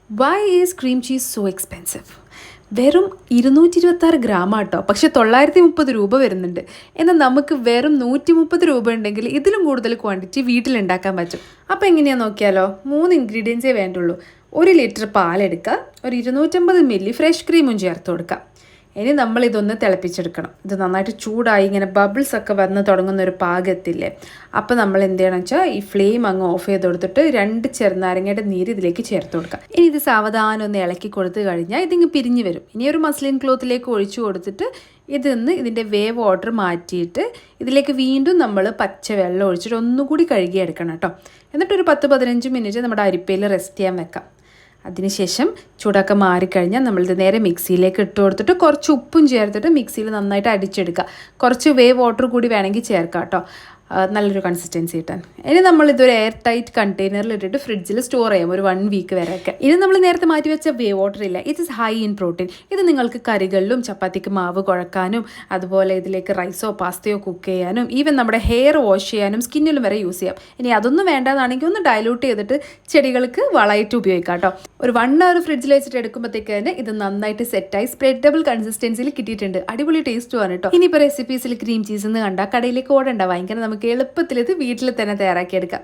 Y is cream cheese so expensive? വെറും 226 ഗ്രാമാട്ടോ, പക്ഷെ 930 രൂപ വരുന്നുണ്ട്. എന്നാൽ നമുക്ക് വെറും 130 രൂപ ഉണ്ടെങ്കിൽ ഇതിലും കൂടുതൽ ക്വാണ്ടിറ്റി വീട്ടിലുണ്ടാക്കാൻ പറ്റും. അപ്പോൾ എങ്ങനെയാണെന്ന് നോക്കിയാലോ. 3 ഇൻഗ്രീഡിയൻസേ വേണ്ടുള്ളൂ. 1 ലിറ്റർ പാലെടുക്കുക, ഒരു 250 മില്ലി ഫ്രഷ് ക്രീമും ചേർത്ത് കൊടുക്കുക. ഇനി നമ്മളിതൊന്ന് തിളപ്പിച്ചെടുക്കണം. ഇത് നന്നായിട്ട് ചൂടായി ഇങ്ങനെ ബബിൾസ് ഒക്കെ വന്ന് തുടങ്ങുന്ന ഒരു പാകത്തില്ലേ, അപ്പോൾ നമ്മൾ എന്ത് ചെയ്യണം വെച്ചാൽ ഈ ഫ്ലെയിം അങ്ങ് ഓഫ് ചെയ്ത് കൊടുത്തിട്ട് 2 ചെറുനാരങ്ങയുടെ നീര് ഇതിലേക്ക് ചേർത്ത് കൊടുക്കുക. ഇനി ഇത് സാവധാനം ഒന്ന് ഇളക്കി കൊടുത്തു കഴിഞ്ഞാൽ ഇതിങ്ങ് പിരിഞ്ഞ് വരും. ഇനി ഒരു മസ്ലിൻ ക്ലോത്തിലേക്ക് ഒഴിച്ചു കൊടുത്തിട്ട് ഇതിൻ്റെ വേവ് വാട്ടർ മാറ്റിയിട്ട് ഇതിലേക്ക് വീണ്ടും നമ്മൾ പച്ച വെള്ളം ഒഴിച്ചിട്ട് ഒന്നുകൂടി കഴുകിയെടുക്കണം കേട്ടോ. എന്നിട്ടൊരു 10-15 മിനിറ്റ് നമ്മുടെ അരിപ്പയിൽ റെസ്റ്റ് ചെയ്യാൻ വെക്കാം. അതിനുശേഷം ചൂടൊക്കെ മാറിക്കഴിഞ്ഞാൽ നമ്മളിത് നേരെ മിക്സിയിലേക്ക് ഇട്ട് കൊടുത്തിട്ട് കുറച്ച് ഉപ്പും ചേർത്തിട്ട് മിക്സിയിൽ നന്നായിട്ട് അടിച്ചെടുക്കുക. കുറച്ച് വേവ് വാട്ടർ കൂടി വേണമെങ്കിൽ ചേർക്കാം കേട്ടോ, നല്ലൊരു കൺസിസ്റ്റൻസി കിട്ടാൻ. ഇനി നമ്മളിതൊരു എയർ ടൈറ്റ് കണ്ടെയ്നറിൽ ഇട്ടിട്ട് ഫ്രിഡ്ജിൽ സ്റ്റോർ ചെയ്യാം ഒരു 1 വീക്ക് വരെയൊക്കെ. ഇനി നമ്മൾ നേരത്തെ മാറ്റി വെച്ച വേവ് വാട്ടർ ഇല്ല, it is high in protein. ഇത് നിങ്ങൾക്ക് കറികളിലും ചപ്പാത്തിക്ക് മാവ് കുഴക്കാനും അതുപോലെ ഇതിലേക്ക് റൈസോ പാസ്തയോ കുക്ക് ചെയ്യാനും ഈവൻ നമ്മുടെ ഹെയർ വാഷ് ചെയ്യാനും സ്കിന്നിലും വരെ യൂസ് ചെയ്യാം. ഇനി അതൊന്നും വേണ്ടാന്നാണെങ്കിൽ ഒന്ന് ഡയലൂട്ട് ചെയ്തിട്ട് ചെടികൾക്ക് വളമായിട്ട് ഉപയോഗിക്കാം കേട്ടോ. ഒരു 1 അവർ ഫ്രിഡ്ജിൽ വെച്ചിട്ട് എടുക്കുമ്പോഴത്തേക്ക് തന്നെ ഇത് നന്നായിട്ട് സെറ്റായി സ്പ്രെഡബിൾ കൺസിസ്റ്റൻസിയിൽ കിട്ടിയിട്ടുണ്ട്. അടിപൊളി ടേസ്റ്റുമാണ് കേട്ടോ. ഇനിയിപ്പോൾ റെസിപ്പീസിൽ ക്രീം ചീസ് എന്ന് കണ്ടാൽ കടയിലേക്ക് ഓടണ്ട, ഭയങ്കര നമുക്ക് എളുപ്പത്തിൽ ഇത് വീട്ടിൽ തന്നെ തയ്യാറാക്കിയെടുക്കാം.